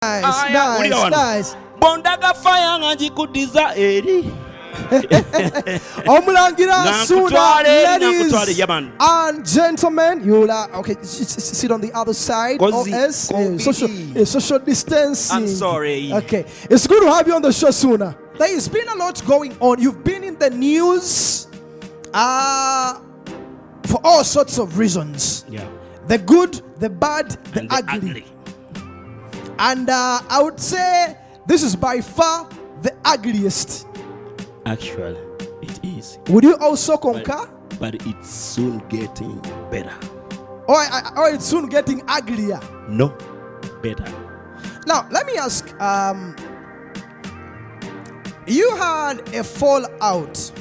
Nice. Bondaga fire ngajikudiza eri. Omulangira Suuna, ladies and gentlemen, you'll okay. Sit on the other side of us. Social distancing. I'm sorry. Okay, it's good to have you on the show, Suuna. There has been a lot going on. You've been in the news, for all sorts of reasons. Yeah. The good, the bad, the ugly. And I would say this is by far the ugliest. Actually, it is. Would you also concur? But it's soon getting better. Or it's soon getting uglier. No, better. Now, let me ask. You had a fallout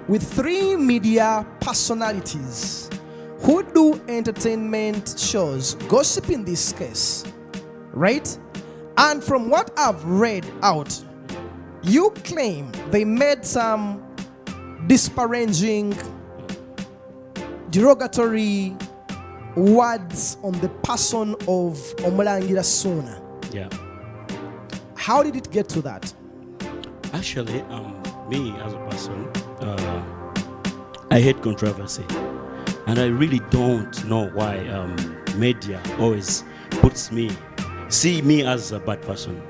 with 3 media personalities who do entertainment shows, gossip in this case, right? And from what I've read out, you claim they made some disparaging, derogatory words on the person of Omulangira Suuna. Yeah. How did it get to that? Actually, me as a person, I hate controversy, and I really don't know why media always see me as a bad person.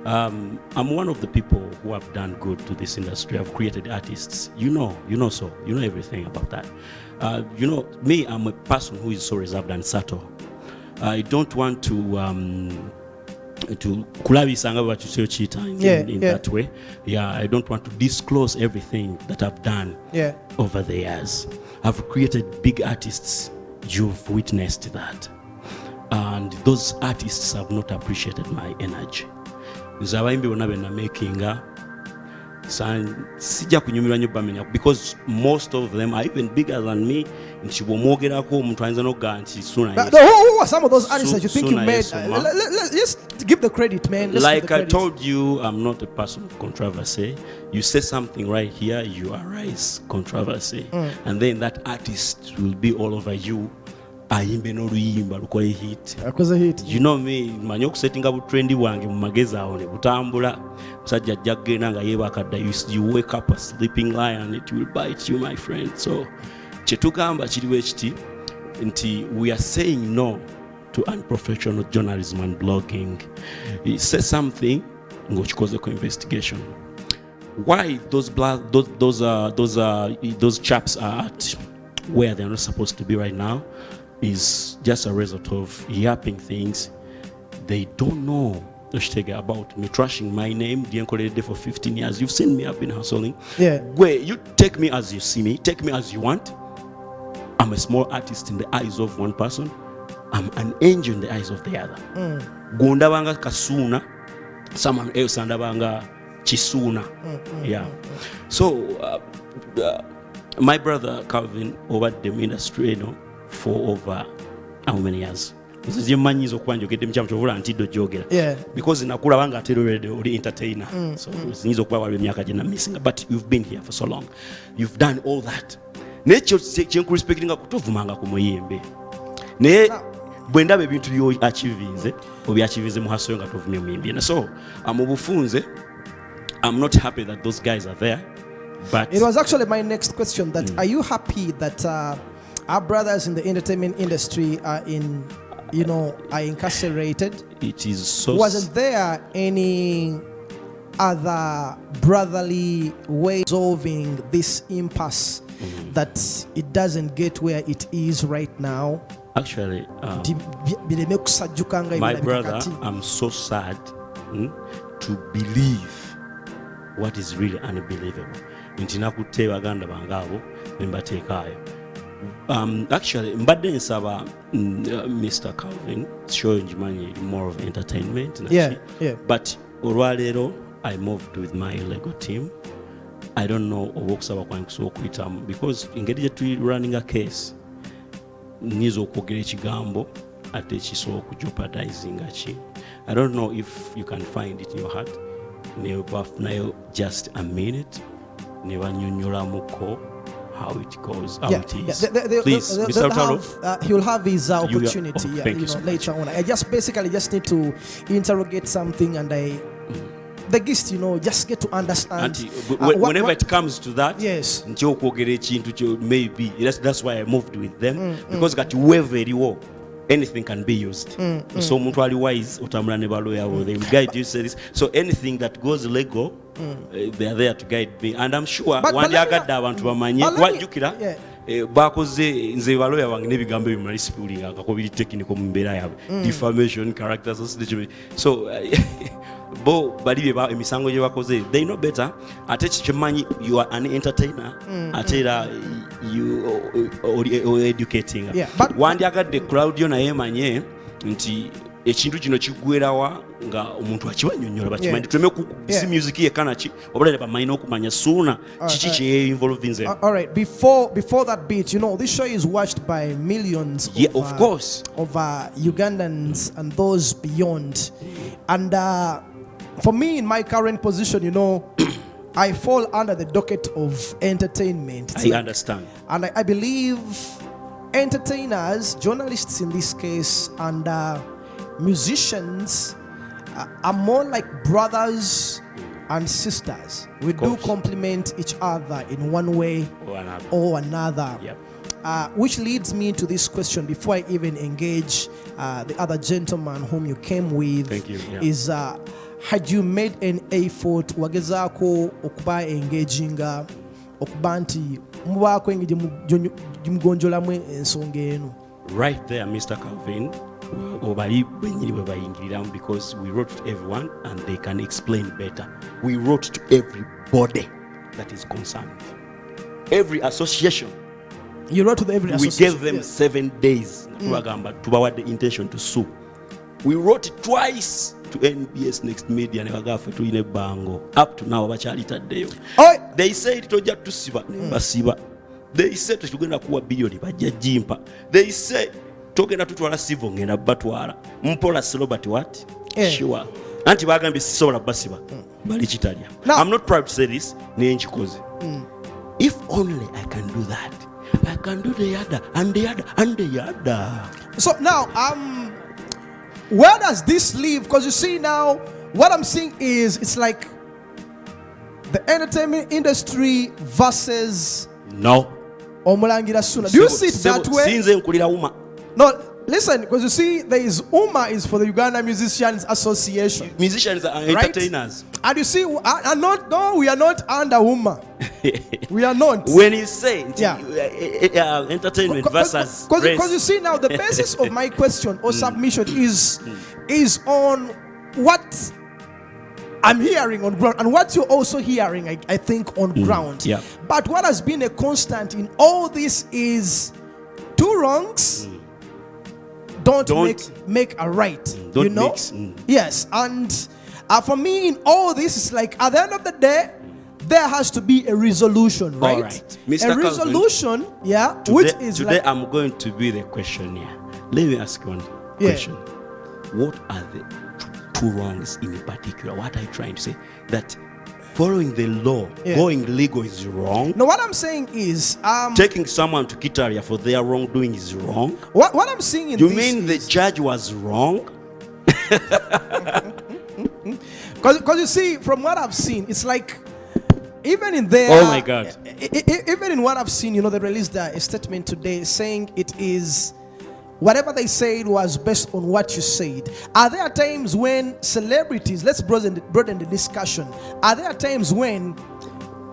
I'm one of the people who have done good to this industry. I've created artists. You know everything about that. Me, I'm a person who is so reserved and subtle. I don't want to kulabisanga batukyokiyita in that way. Yeah, I don't want to disclose everything that I've done over the years. I've created big artists. You've witnessed that. And those artists have not appreciated my energy. Because most of them are even bigger than me. Who are some of those artists that you think you made? Let's give the credit, man. Like I told you, I'm not a person of controversy. You say something right here, you arise controversy. And then that artist will be all over you. Ayimbe n'oluyimba lukole hit. You know me, manyi okusettinga butrendi bwange mu magezi awo ne butambula. Musajja ajja kugenda nga yeebakadda. You wake up a sleeping lion, it will bite you, my friend. So kyetugamba kiriwo ekiti nti we are saying no to unprofessional journalism and blogging. You say something ng'okikozeko investigation. Why those chaps are at where they're not supposed to be right now is just a result of yapping things they don't know about me, trashing my name. For 15 years, you've seen me, I've been hustling. Yeah. Where you take me as you see me, take me as you want. I'm a small artist in the eyes of one person. I'm an angel in the eyes of the other. Gondabanga Kasuna, someone else andabanga Chisuna. Yeah. So my brother Calvin over the industry, for over how many years? Because nakula banga atero entertainer. So missing. But you've been here for so long. You've done all that. Nature respecting kutuvumanga ku muyimbe. Ne bwenda ebintu byo achievinze obiachievinze mu haso nga tuvumye muyimbe. So I'm not happy that those guys are there. But it was actually my next question that are you happy that our brothers in the entertainment industry are incarcerated? It is so. Wasn't there any other brotherly way of solving this impasse that it doesn't get where it is right now? Actually, my brother, I'm so sad to believe what is really unbelievable. Actually, mbadde nsaba Mr. Calvin showing money more of entertainment. Yeah. But olwaleero I moved with my Lego team. I don't know okusaba kwange kusobola because engeri gye tuli running a case nizo okwogera ekigambo ate kisobola okujeopardizing ki. I don't know if you can find it in your heart. Ne bafunayo just a minute ne banyonnyola muko how it goes, how Yeah, it is. yeah. Please, Mr. Otalo. He'll have his You- opportunity, oh, thank you so later on. I just basically just need to interrogate something, and the guest, just get to understand. Whenever it comes to that, yes, maybe that's why I moved with them, because got whoever you are, anything can be used. So mutually wise, utambula ne baloya wo, they will guide you. Say this. So anything that goes legal, they are there to guide me, and I'm sure one day agadde abantu bamanye wajjukira bakoze nze baloya bange n'ebigambo ebimala spooling akakubiri technical mu mbeera yaabwe, defamation, character assassination. So bo bali bye emisango gye bakoze, they know better. Ate kimanyi you are an entertainer, ate era you educating. Wandyagadde crowd yo naye manye nti ekintu kino kigwerawa nga omuntu akibanyonnyola bakimanyi tuleme si music ye kanaki obulere bamanyi n'okumanya Suuna kiki kye involve nze. All right, before that beat, this show is watched by millions of course of Ugandans and those beyond, and for me in my current position, I fall under the docket of entertainment. I understand, and I believe entertainers, journalists in this case, and musicians are more like brothers and sisters. We do complement each other in one way or another. Which leads me to this question before I even engage the other gentleman whom you came with. Thank you. Is had you made an effort wagezaako okuba engaging okuba nti mubaako engeri gimugonjolamu ensonga eno? Right there, Mr. Calvin, because we wrote to everyone and they can explain better. We wrote to everybody that is concerned, every association. You wrote to every association. We gave them 7 days to the intention to sue. We wrote twice to NBS Next Media to bango. Up to now they said toja tusiba basiba. They said tugenda kuwa bilioni bajja jimpa. They said togenda tutwala civil ngenda batwala mpola Robert what? Sure. Anti bagambye sisobola basiba bali kitalya. I'm not proud to say this nenchikoze. If only I can do that, I can do the other and the other and the other. So now where does this leave? Because you see now what I'm seeing is it's like the entertainment industry versus Omulangira Suuna. Do you see it that way? No, listen, because you see, there is UMA is for the Uganda Musicians Association. Musicians are entertainers. Right? And you see, we are not under UMA. We are not. When you say entertainment versus because you see now the basis of my question or submission is on what I'm hearing on ground and what you're also hearing, I think, on ground. Yeah. But what has been a constant in all this is two wrongs don't make a right. Don't mix. Yes. And for me, in all this, it's like at the end of the day, there has to be a resolution, right? All right. Mr. A resolution, Calvin, today I'm going to be the questionnaire. Let me ask you one question. What are the two wrongs in particular? What are you trying to say? That following the law, going legal is wrong? No, what I'm saying is taking someone to Kitaria for their wrongdoing is wrong? What I'm saying in you mean the judge was wrong? Because you see, from what I've seen, it's like even in there. Oh my God! Even in what I've seen, they released a statement today saying it is whatever they said was based on what you said. Are there times when celebrities, let's broaden the discussion, are there times when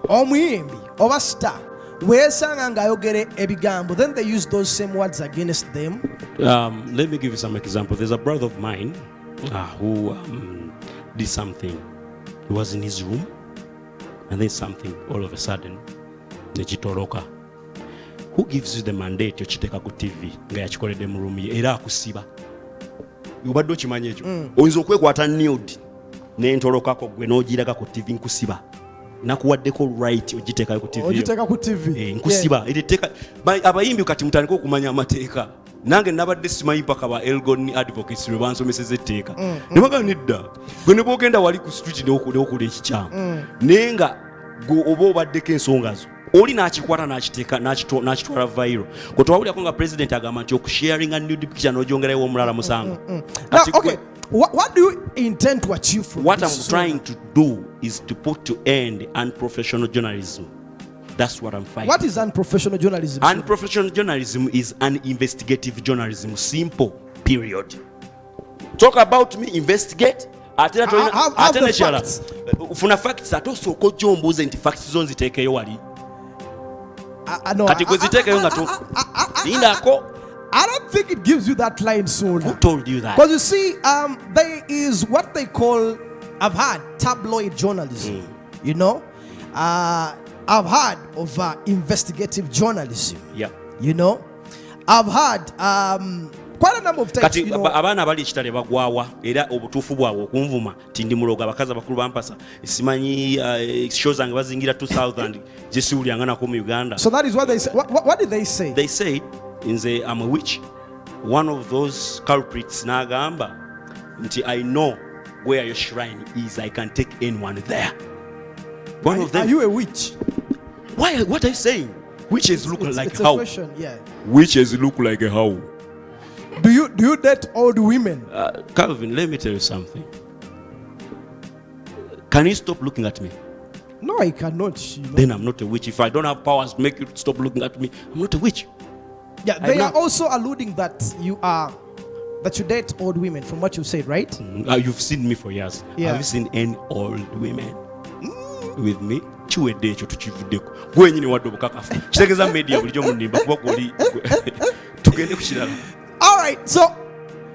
omuyimbi or a star wesanga ngayogere ebigambo, then they use those same words against them? Let me give you some example. There's a brother of mine who did something. He was in his room and then something all of a sudden nechitoroka. Who gives you the mandate yochiteka ku TV nga yakikolede mu room ye era akusiba? Ubadde okimanya ekyo. Oyinza okwekwata nude n'entolokako gwe n'ogiraka ku TV nkusiba. Nakuwaddeko right ogiteekayo ku TV. Ogiteeka ku TV. Nkusiba. Abayimbi kati mutandika okumanya amateeka. Nange nabadde simanyi paka ba Elgon advocates lwe bansomeseza etteeka. Ne baganidda. Gwe ne bogenda wali ku street n'okola ekikyamu. Naye nga oba obaddeko ensonga zo. oli n'akikwata n'akitwala viral kwe twawulirako nga president agamba nti okusharinga nude picture n'ogyongerayo omulala musango. Now, okay, what do you intend to achieve from what this? I'm trying to do is to put to end unprofessional journalism. That's what I'm fighting. What is unprofessional journalism? Unprofessional journalism is uninvestigative journalism. Simple. Period. Talk about me, investigate. Have the facts. Ufuna facts atosooka ojja ombuuze nti facts zo nziteekeyo wali. No, Kati gwe ziteekeyo nga lindako. I don't think it gives you that line soon. Who told you that? Because you see, there is what they call, I've had tabloid journalism. You know, I've heard of investigative journalism. Yeah. You know, I've had quite a number of times. Kati abaana bali ekitale bagwawa era obutuufu bwabwe okunvuma ti ndi muloga abakazi abakulu bampasa simanyi show zange bazingira 2000 gyesuulyanga nako mu Uganda. So that is what they say. What did they say? They said nze I'm a witch. One of those culprits n'agamba nti I know where your shrine is. I can take anyone there. One of them. Are you a witch? Why? What are you saying? Witches look like it's how? A question, yeah. Witches look like a how? Do you date old women? Calvin, let me tell you something. Can you stop looking at me? No, I cannot. You know. Then I'm not a witch. If I don't have powers to make you stop looking at me, I'm not a witch. Yeah, they are also alluding that you date old women, from what you said, right? You've seen me for years. Yeah. Have you seen any old women with me? Chiwedde ekyo tukivuddeko gwe nyini wadde obukakafu kitegeeza media bulijjo munimba kuba goli tugende ku kirala. All right, so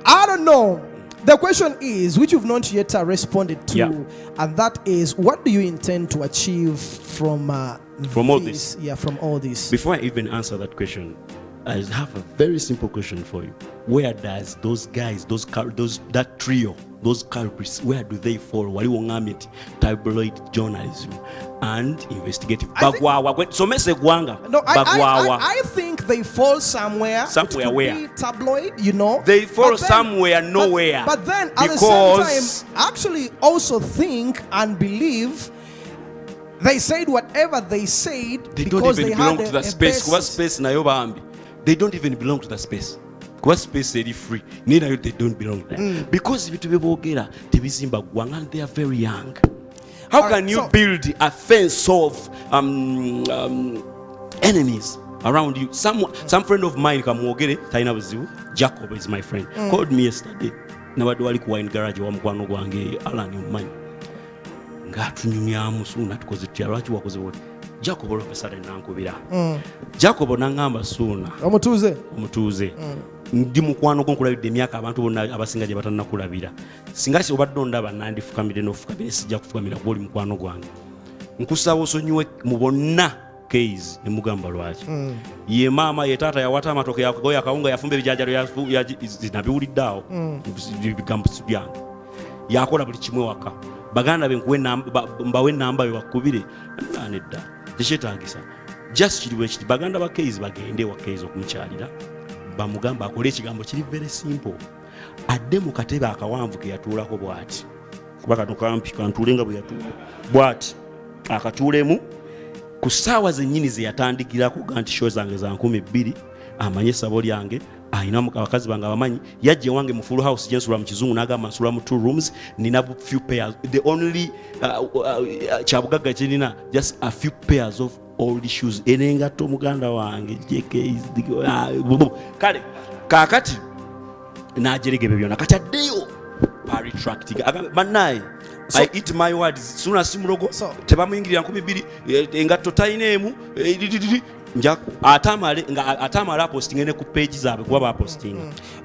I don't know. The question is, which you've not yet responded to, Yeah. and that is, what do you intend to achieve from all this? Yeah, from all this. Before I even answer that question, I have a very simple question for you. Where does those guys, that trio, those culprits, where do they fall? Waliwo ngamiti tabloid journalism and investigative. Bagwawa. So mese gwanga. No, Bagwawa. I think they fall somewhere. Somewhere where? Be tabloid, you know. They fall But then- somewhere nowhere. But then at the because same time, I actually also think and believe they said whatever they said they don't because even they belong had to that space. Kuba space nayo bambi. They don't even belong to that space. Kuba space is free. Neither they don't belong there. Because if you bogera, tebizimba gwanga, and they are very young. How All can right, you so- build a fence of enemies around you? Some friend of mine kamwogere taina buzibu. Jacob is my friend. Called me yesterday. Nabadde wali ku wine garage wa mukwano gwange Alan Omanyi. Ngatunyumyamu Suuna tukoze tutya lwaki wakoze bwoti. Jacob olwapesale nankubira. Jacob n'angamba Suuna omutuuze ndi mukwano gwo nkulabidde emyaka abantu bonna abasinga gye batannakulabira singa si obadde ondaba nandifukamire n'ofukamire sijja kufukamira gwoli mukwano gwange nkusaba osonyiwe mu bonna Kaiyz ne mugamba lwaki ye maama ye taata yawata amatoke yakogoya akawunga yafumba ebijajalo nabiwulidde awo bigambo byange yakola buli kimwe waka baganda be mbawe namba yo bakubire nedda tekyetaagisa just kiriwo ekiti baganda ba Kaiyz bagende wa Kaiyz okumukyalira bamugamba akole ekigambo kiri very simple adde mu katebe akawanvu ke yatuulako bw'ati kuba kano kampi kantuulenga bwe yatuula bw'ati akatuulemu ku ssaawa zennyini ze yatandikirako ga nti show zange za 2000 amanye essabo lyange ayina abakazi bange abamanyi yajja wange mu full house gyensula mu kizungu n'agamba nsula mu 2 rooms nina few pairs the only kyabugagga kirina just a few pairs of old shoes enengato muganda wange Kaiyz kale kakati najerege byonna kati addeyo retracting banaye I eat my words Suuna simulogo tebamuyingirira 2000 engatto tayineemu nja atamala posting ne ku page zaabwe kuba ba posting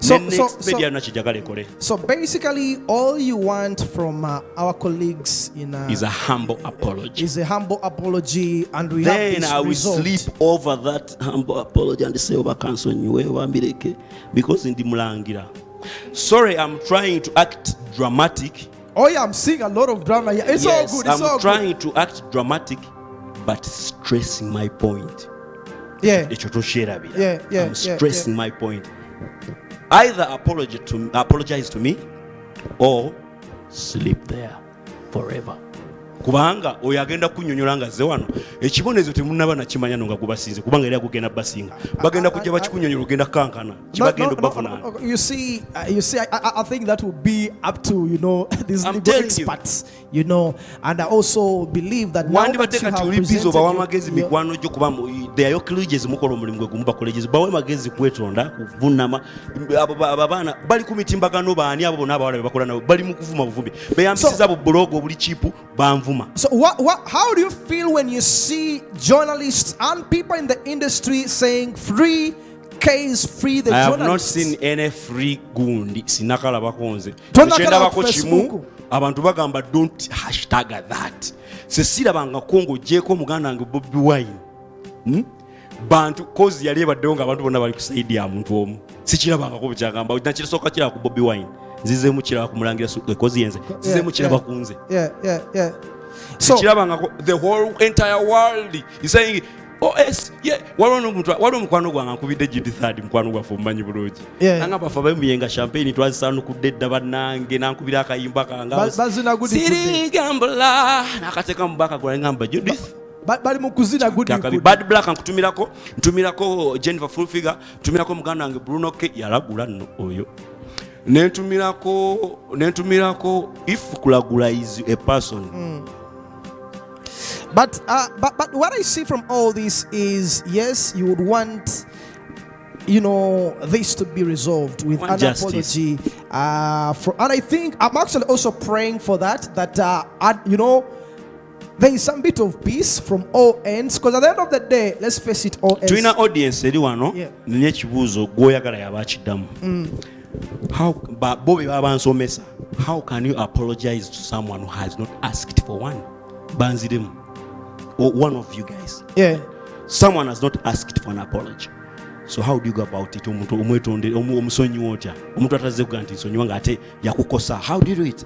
next media nakijagala ekole. So basically all you want from our colleagues is a humble apology. And we then have this I will result. sleep over that humble apology and say oba kansonyiwe wambireke because ndi mulangira. Sorry, I'm trying to act dramatic. Oh yeah, I'm seeing a lot of drama here. It's all good. I'm trying to act dramatic but stressing my point. Yeah. I'm stressing my point. Either apologize to me or sleep there forever. kubanga oyo agenda kunnyonnyola nga ze wano ekibonezo temunnaba nakimanya no nga kubasinze kubanga era kugenda basinga bagenda kujja bakikunnyonnyola ogenda kankana kibagenda obavunaana. You see, I think that will be up to these legal experts, and I also believe that now that you have presented bawa magezi mikwano gyo kuba they are your colleges mukola omulimu gwe gumu ba colleges bawe magezi kwetonda kuvunama abaana bali ku mitimbagano baani abo bonna abawala bakola nabo bali mu kuvuma buvumbi beyambisiza abo blog obuli chipu banvuma. So how do you feel when you see journalists and people in the industry saying free Kaiyz, free the journalists? I have not seen any free gundi sinakala bakonze kyenda bako kimu abantu bagamba don't hashtag that sesira banga kongo jeko muganda wange Bobby Wine bantu kozi yali baddewo nga abantu bonna bali kusaidia muntu omu sikirabanga ko bukyagamba nakirisoka kira ku Bobby Wine nzize mu kiraba kumulangira kozi yenze nzize mu kiraba kunze so the whole entire world is saying waliwo mukwano gwange nkubidde Judith mukwano gwaffe omumanyi bulungi nanga bafa bamuyenga champagne twazisanukudde edda bannange nankubira akayimba kangasirigambula nakateka mubaka gwangamba Judith bali mukuzina bad black ntumirako Jennifer Full Figure ntumirako muganda wange Bruno K yalagula nno oyo nentumirako if kulagula is a person. But what I see from all this is, yes, you would want, this to be resolved with an apology. And I think I'm actually also praying for that there is some bit of peace from all ends, because at the end of the day, let's face it, all ends. To an audience, nechibuzo goyagala yabachidamu. How can you apologize to someone who has not asked for one? Banzidemu. Or one of you guys. Someone has not asked for an apology. So how do you go about it? How do you do it?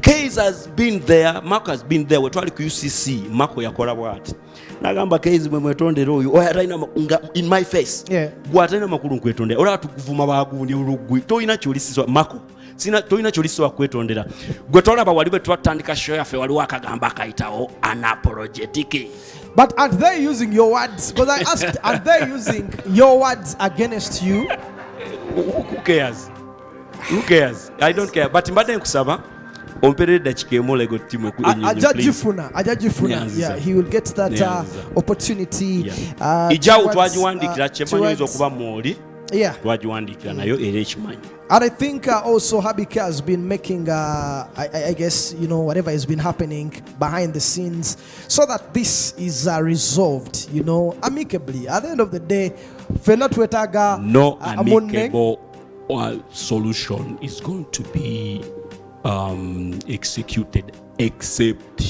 Kaiyz has been there, Mako has been there. We're trying to UCC. Mako yakola what? Nagamba Kaiyz mwetondera oyo oyataina in my face. Gwataina makulu nkwetondera. Ola tukuvuma bagundi urugwi. Toyina kyolisizo Mako. Toyina kyolisizo kwetondera. Gwe tolaba waliwe twatandika show yaffe waliwo akagamba akayitawo unapologetic. But aren't they using your words? Because I asked, are they using your words against you? Who cares? Who cares? I don't care. But mbade nkusaba ompere dakika emolego timu ku enyi. Ajajifuna. Yeah, he will get that opportunity. Ija utwajiwandikira chemanyizo kuba moli. Twajiwandikira nayo ere chimanyi. And I think also Habika has been making, I guess, whatever has been happening behind the scenes so that this is resolved, amicably. At the end of the day, no amicable solution is going to be executed except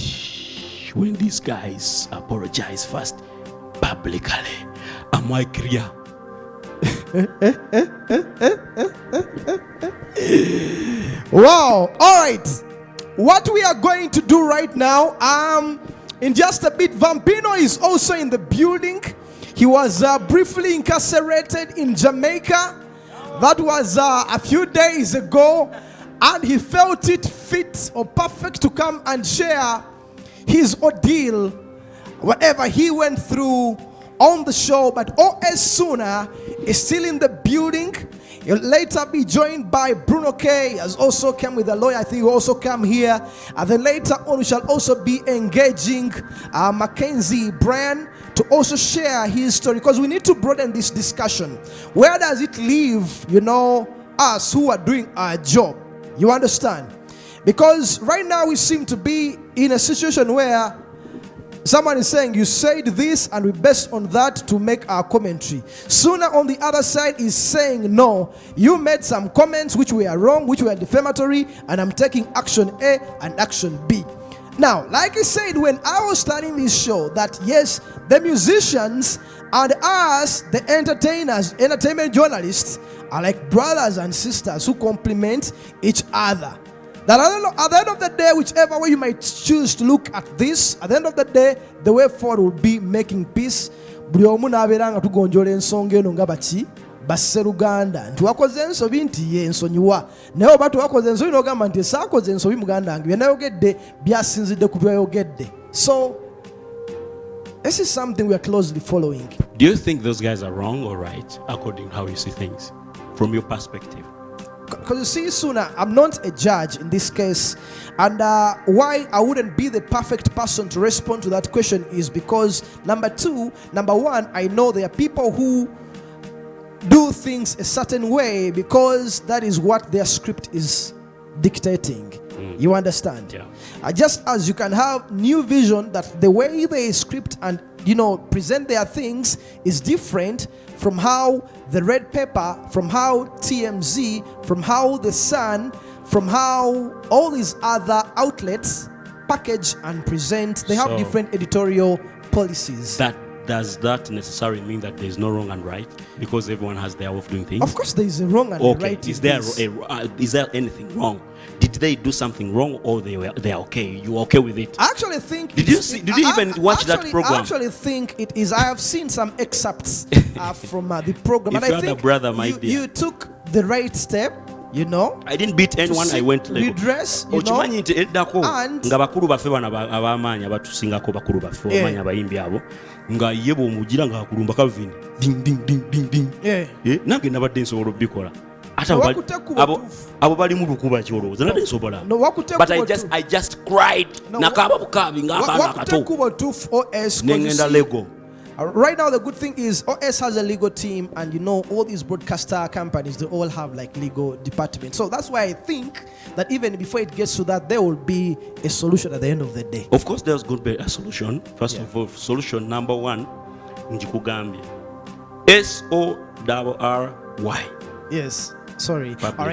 when these guys apologize first publicly. Am I clear? Wow. All right, what we are going to do right now, in just a bit, Vampino is also in the building. He was briefly incarcerated in Jamaica. That was a few days ago, and he felt it fit or perfect to come and share his ordeal, whatever he went through on the show. But Suuna is still in the building. He'll later be joined by Bruno K, has also come with a lawyer. I think he will also come here. And then later on, we shall also be engaging Mackenzie Brand to also share his story, because we need to broaden this discussion. Where does it leave, us who are doing our job? You understand? Because right now we seem to be in a situation where someone is saying, you said this and we based on that to make our commentary. Suuna on the other side is saying, no, you made some comments which were wrong, which were defamatory, and I'm taking action A and action B. Now, like I said when I was starting this show, that yes, the musicians and us, the entertainers, entertainment journalists, are like brothers and sisters who complement each other. That at the end of the day, whichever way you might choose to look at this, at the end of the day, the way forward will be making peace. basseruganda nti wakoze ensobi nti ye nsonyiwa naye oba tewakoze ensobi n'ogamba nti saakoze ensobi muganda wange byenayogedde byasinzidde ku byayogedde. So this is something we are closely following. Do you think those guys are wrong or right according to how you see things from your perspective? Because you see, Suuna, I'm not a judge in this case, and why I wouldn't be the perfect person to respond to that question is because number one, I know there are people who do things a certain way because that is what their script is dictating. You understand? Yeah. Just as you can have new vision that the way they script and present their things is different from how the Red Pepper, from how TMZ, from how the Sun, from how all these other outlets package and present. They have different editorial policies. Does that necessarily mean that there's no wrong and right because everyone has their way of doing things? Of course, there is a wrong and right. Is there anything wrong? Did they do something wrong, or they are okay? You are okay with it? I actually think. Did you even watch that program? I actually think it is. I have seen some excerpts from the program, if and I think brother, my you took the right step. I didn't beat anyone. I went redress, and nga bakulu baffe bana abamaanya batusingako bakulu baffe abamaanya abayimbi abo nga ye bw'omugira nga akulumba Calvin ding ding ding ding ding nange nabadde nsobola obikola ate abo bali mu lukuba kyolowooza nabadde nsobola but I just cried nakaaba bukaabi ng'akaana akato nengenda Lego. Right now, the good thing is OS has a legal team, and all these broadcaster companies, they all have like legal departments. So that's why I think that even before it gets to that, there will be a solution at the end of the day. Of course, there's going to be a solution. First of all, solution number one, njikugambye SORRY. Yes, sorry. All right.